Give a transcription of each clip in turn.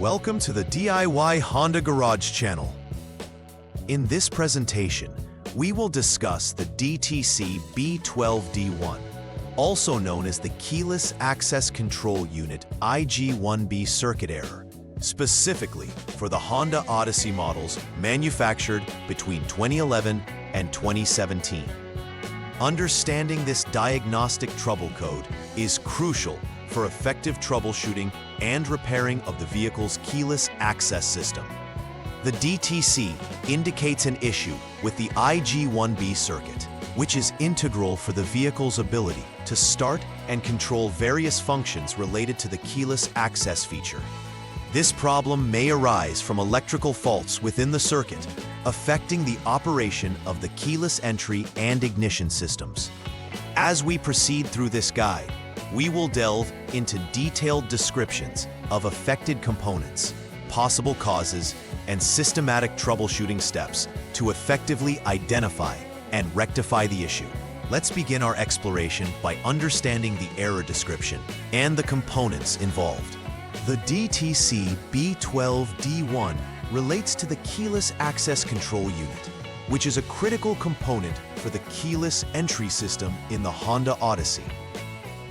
Welcome to the DIY Honda Garage channel. In this presentation, we will discuss the DTC B12D1, also known as the Keyless Access Control Unit IG1B circuit error, specifically for the Honda Odyssey models manufactured between 2011 and 2017. Understanding this diagnostic trouble code is crucial for effective troubleshooting and repairing of the vehicle's keyless access system. The DTC indicates an issue with the IG1B circuit, which is integral for the vehicle's ability to start and control various functions related to the keyless access feature. This problem may arise from electrical faults within the circuit, affecting the operation of the keyless entry and ignition systems. As we proceed through this guide, we will delve into detailed descriptions of affected components, possible causes, and systematic troubleshooting steps to effectively identify and rectify the issue. Let's begin our exploration by understanding the error description and the components involved. The DTC B12D1 relates to the Keyless Access Control Unit, which is a critical component for the keyless entry system in the Honda Odyssey.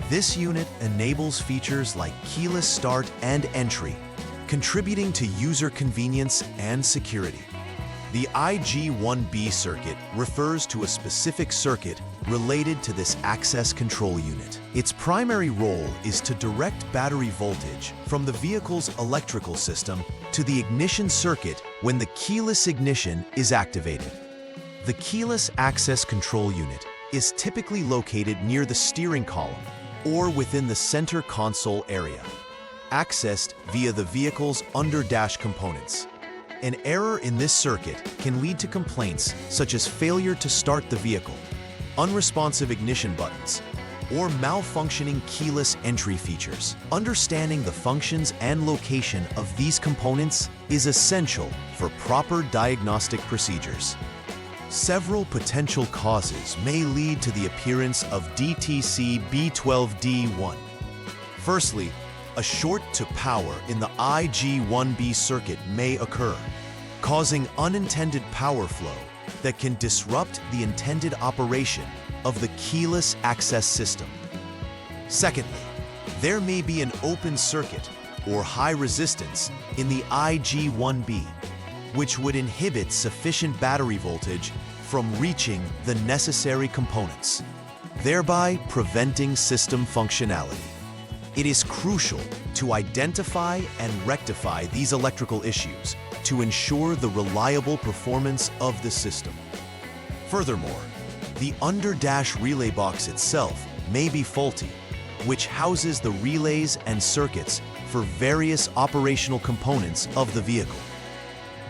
This unit enables features like keyless start and entry, contributing to user convenience and security. The IG1B circuit refers to a specific circuit related to this access control unit. Its primary role is to direct battery voltage from the vehicle's electrical system to the ignition circuit when the keyless ignition is activated. The keyless access control unit is typically located near the steering column or within the center console area, accessed via the vehicle's under-dash components. An error in this circuit can lead to complaints such as failure to start the vehicle, unresponsive ignition buttons, or malfunctioning keyless entry features. Understanding the functions and location of these components is essential for proper diagnostic procedures. Several potential causes may lead to the appearance of DTC B12D1. Firstly, a short to power in the IG1B circuit may occur, causing unintended power flow that can disrupt the intended operation of the keyless access system. Secondly, there may be an open circuit or high resistance in the IG1B, which would inhibit sufficient battery voltage from reaching the necessary components, thereby preventing system functionality. It is crucial to identify and rectify these electrical issues to ensure the reliable performance of the system. Furthermore, the under-dash relay box itself may be faulty, which houses the relays and circuits for various operational components of the vehicle.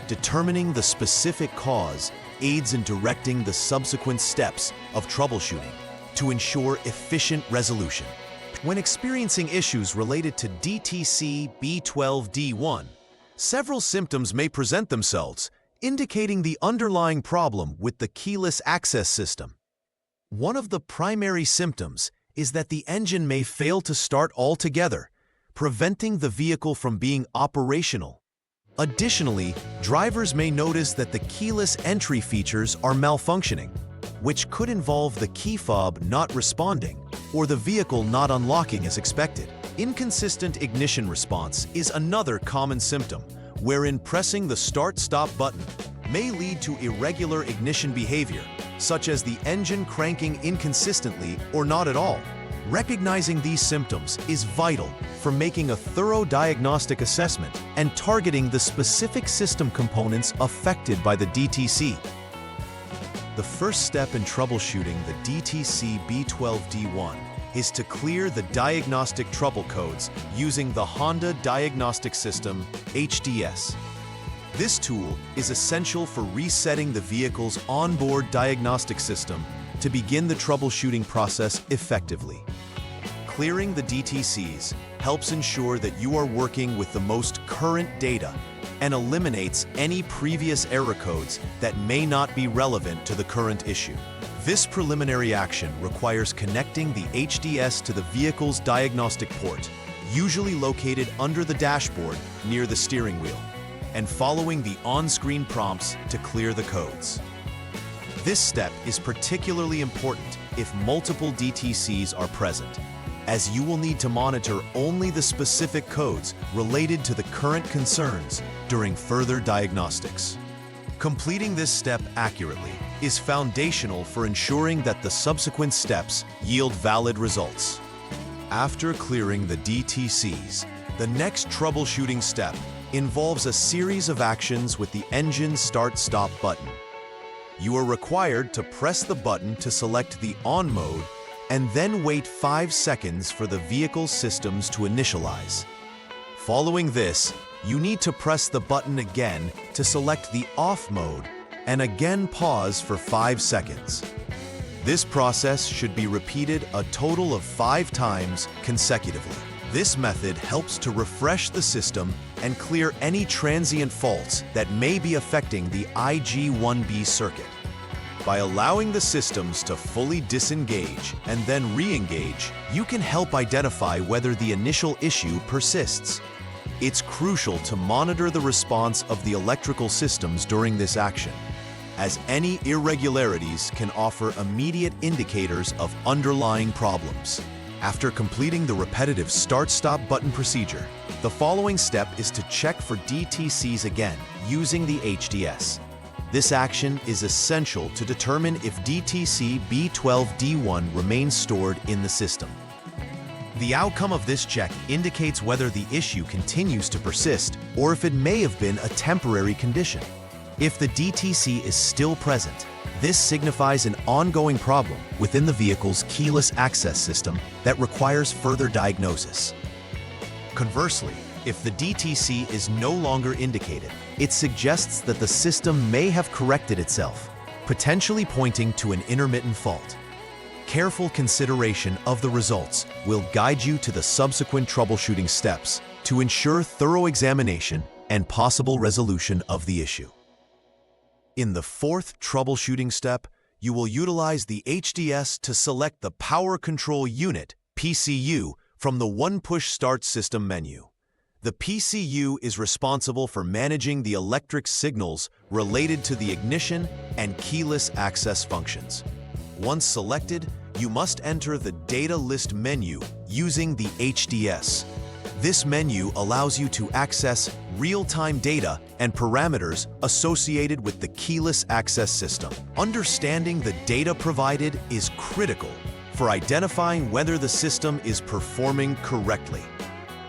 Determining the specific cause aids in directing the subsequent steps of troubleshooting to ensure efficient resolution. When experiencing issues related to DTC B12D1, several symptoms may present themselves, indicating the underlying problem with the keyless access system. One of the primary symptoms is that the engine may fail to start altogether, preventing the vehicle from being operational. Additionally, drivers may notice that the keyless entry features are malfunctioning, which could involve the key fob not responding or the vehicle not unlocking as expected. Inconsistent ignition response is another common symptom, wherein pressing the start-stop button may lead to irregular ignition behavior, such as the engine cranking inconsistently or not at all. Recognizing these symptoms is vital for making a thorough diagnostic assessment and targeting the specific system components affected by the DTC. The first step in troubleshooting the DTC B12D1 is to clear the diagnostic trouble codes using the Honda Diagnostic System, HDS. This tool is essential for resetting the vehicle's onboard diagnostic system to begin the troubleshooting process effectively. Clearing the DTCs helps ensure that you are working with the most current data and eliminates any previous error codes that may not be relevant to the current issue. This preliminary action requires connecting the HDS to the vehicle's diagnostic port usually located under the dashboard near the steering wheel, and following the on-screen prompts to clear the codes. This step is particularly important if multiple DTCs are present, as you will need to monitor only the specific codes related to the current concerns during further diagnostics. Completing this step accurately is foundational for ensuring that the subsequent steps yield valid results. After clearing the DTCs, the next troubleshooting step involves a series of actions with the engine start-stop button. You are required to press the button to select the on mode and then wait 5 seconds for the vehicle systems to initialize. Following this, you need to press the button again to select the off mode and again pause for 5 seconds. This process should be repeated a total of 5 times consecutively. This method helps to refresh the system and clear any transient faults that may be affecting the IG1B circuit. By allowing the systems to fully disengage and then re-engage, you can help identify whether the initial issue persists. It's crucial to monitor the response of the electrical systems during this action, as any irregularities can offer immediate indicators of underlying problems. After completing the repetitive start-stop button procedure, the following step is to check for DTCs again using the HDS. This action is essential to determine if DTC B12D1 remains stored in the system. The outcome of this check indicates whether the issue continues to persist or if it may have been a temporary condition. If the DTC is still present, this signifies an ongoing problem within the vehicle's keyless access system that requires further diagnosis. Conversely, if the DTC is no longer indicated, it suggests that the system may have corrected itself, potentially pointing to an intermittent fault. Careful consideration of the results will guide you to the subsequent troubleshooting steps to ensure thorough examination and possible resolution of the issue. In the 4th troubleshooting step, you will utilize the HDS to select the Power Control Unit, PCU, from the One Push Start System menu. The PCU is responsible for managing the electric signals related to the ignition and keyless access functions. Once selected, you must enter the Data List menu using the HDS. This menu allows you to access real-time data and parameters associated with the keyless access system. Understanding the data provided is critical for identifying whether the system is performing correctly.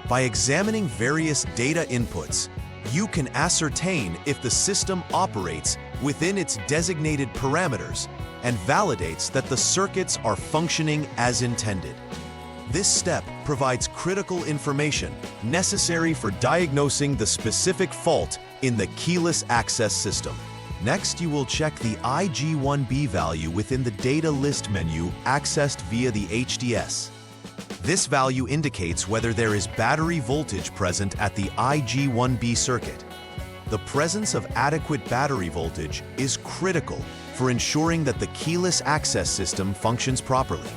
By examining various data inputs, you can ascertain if the system operates within its designated parameters and validates that the circuits are functioning as intended. This step provides critical information necessary for diagnosing the specific fault in the keyless access system. Next, you will check the IG1B value within the Data List menu accessed via the HDS. This value indicates whether there is battery voltage present at the IG1B circuit. The presence of adequate battery voltage is critical for ensuring that the keyless access system functions properly.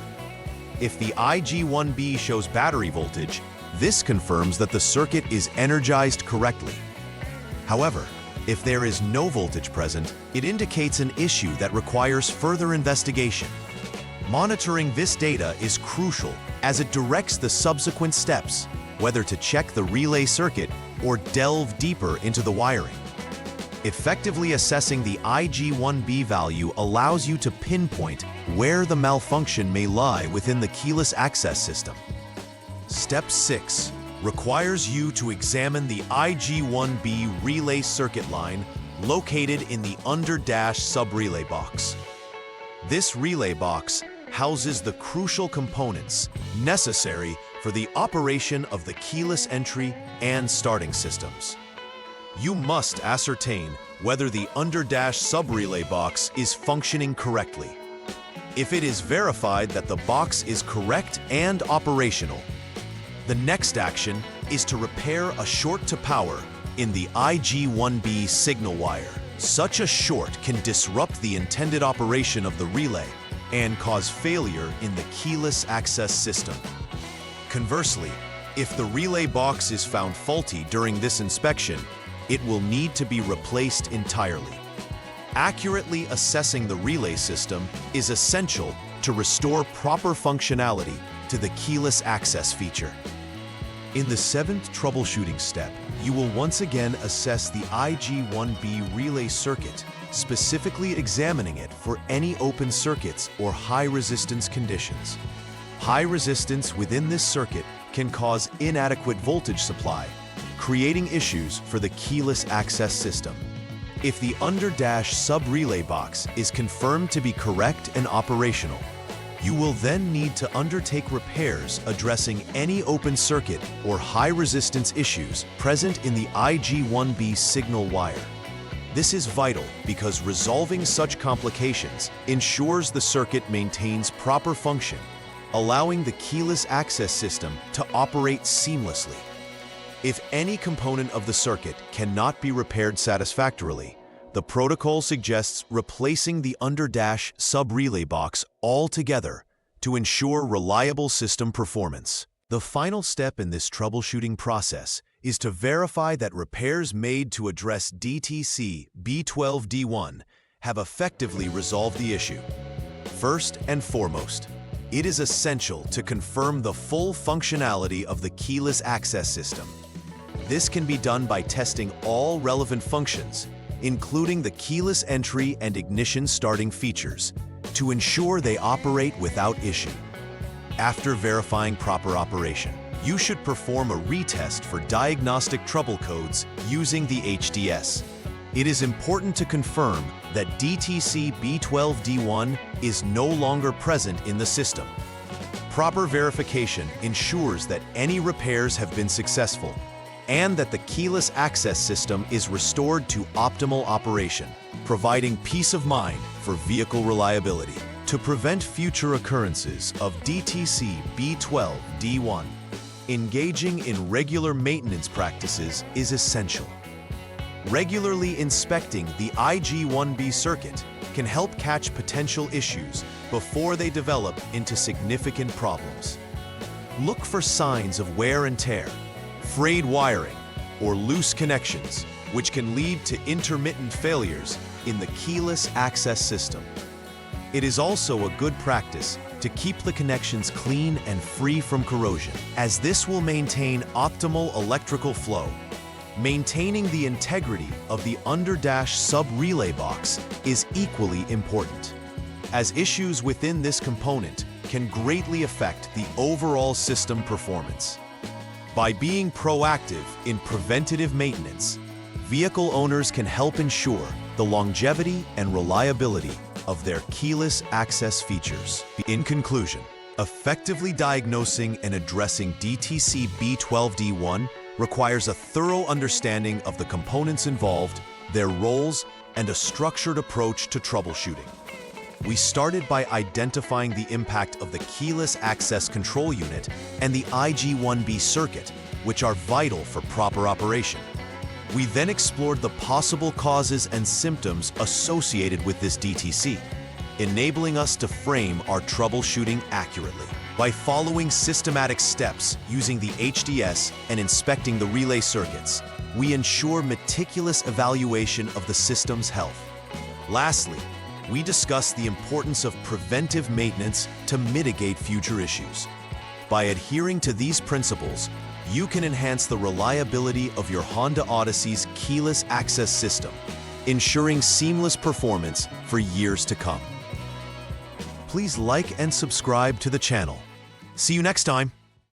If the IG1B shows battery voltage, this confirms that the circuit is energized correctly. However, if there is no voltage present, it indicates an issue that requires further investigation. Monitoring this data is crucial as it directs the subsequent steps, whether to check the relay circuit or delve deeper into the wiring. Effectively assessing the IG1B value allows you to pinpoint where the malfunction may lie within the keyless access system. Step 6 requires you to examine the IG1B relay circuit line located in the under-dash sub-relay box. This relay box houses the crucial components necessary for the operation of the keyless entry and starting systems. You must ascertain whether the under-dash sub-relay box is functioning correctly. If it is verified that the box is correct and operational, the next action is to repair a short to power in the IG1B signal wire. Such a short can disrupt the intended operation of the relay and cause failure in the keyless access system. Conversely, If the relay box is found faulty during this inspection, it will need to be replaced entirely. Accurately assessing the relay system is essential to restore proper functionality to the keyless access feature. In the 7th troubleshooting step, you will once again assess the IG1B relay circuit, specifically examining it for any open circuits or high resistance conditions. High resistance within this circuit can cause inadequate voltage supply, creating issues for the keyless access system. If the under-dash sub-relay box is confirmed to be correct and operational, you will then need to undertake repairs addressing any open circuit or high-resistance issues present in the IG1B signal wire. This is vital because resolving such complications ensures the circuit maintains proper function, allowing the keyless access system to operate seamlessly. If any component of the circuit cannot be repaired satisfactorily, the protocol suggests replacing the under-dash sub-relay box altogether to ensure reliable system performance. The final step in this troubleshooting process is to verify that repairs made to address DTC B12D1 have effectively resolved the issue. First and foremost, it is essential to confirm the full functionality of the keyless access system. This can be done by testing all relevant functions, including the keyless entry and ignition starting features, to ensure they operate without issue. After verifying proper operation, you should perform a retest for diagnostic trouble codes using the HDS. It is important to confirm that DTC B12D1 is no longer present in the system. Proper verification ensures that any repairs have been successful and that the keyless access system is restored to optimal operation, providing peace of mind for vehicle reliability. To prevent future occurrences of DTC B12D1, engaging in regular maintenance practices is essential. Regularly inspecting the IG1B circuit can help catch potential issues before they develop into significant problems. Look for signs of wear and tear, frayed wiring, or loose connections, which can lead to intermittent failures in the keyless access system. It is also a good practice to keep the connections clean and free from corrosion, as this will maintain optimal electrical flow. Maintaining the integrity of the under-dash sub-relay box is equally important, as issues within this component can greatly affect the overall system performance. By being proactive in preventative maintenance, vehicle owners can help ensure the longevity and reliability of their keyless access features. In conclusion, effectively diagnosing and addressing DTC B12D1 requires a thorough understanding of the components involved, their roles, and a structured approach to troubleshooting. We started by identifying the impact of the keyless access control unit and the IG1B circuit, which are vital for proper operation. We then explored the possible causes and symptoms associated with this DTC, enabling us to frame our troubleshooting accurately. By following systematic steps using the HDS and inspecting the relay circuits, we ensure meticulous evaluation of the system's health. Lastly, we discuss the importance of preventive maintenance to mitigate future issues. By adhering to these principles, you can enhance the reliability of your Honda Odyssey's keyless access system, ensuring seamless performance for years to come. Please like and subscribe to the channel. See you next time.